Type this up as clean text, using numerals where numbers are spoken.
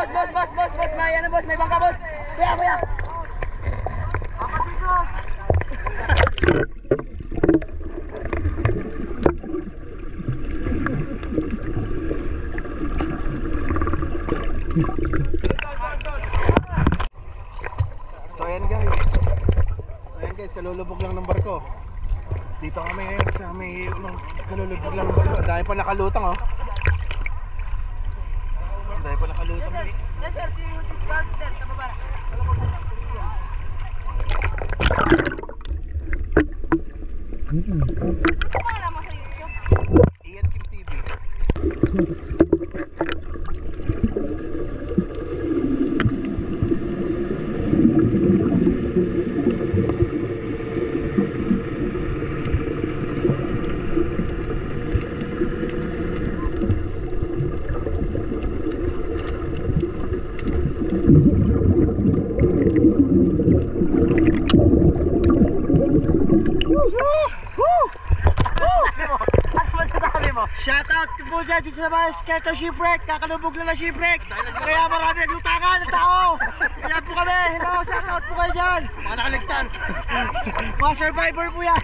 boss, may ano boss, may bangka boss. Kuya. Apat dito. So ayan guys, kalulubog lang ng barko. Dito kami ngayon sa may kalulubog lang ng barko. Dahil pa nakalutang oh. Dahil pa nakalutang. Yes sir, si Buster sa baba. Ian Kim TV. Shoutout po dyan dito sa mga Skeleton Shipwreck. Kakalubog na shipwreck. Kaya marami naglutangan ng tao. Kaya po kami. Hello, shoutout po kayo dyan. Mga nakaligtas. Mga survivor po yan.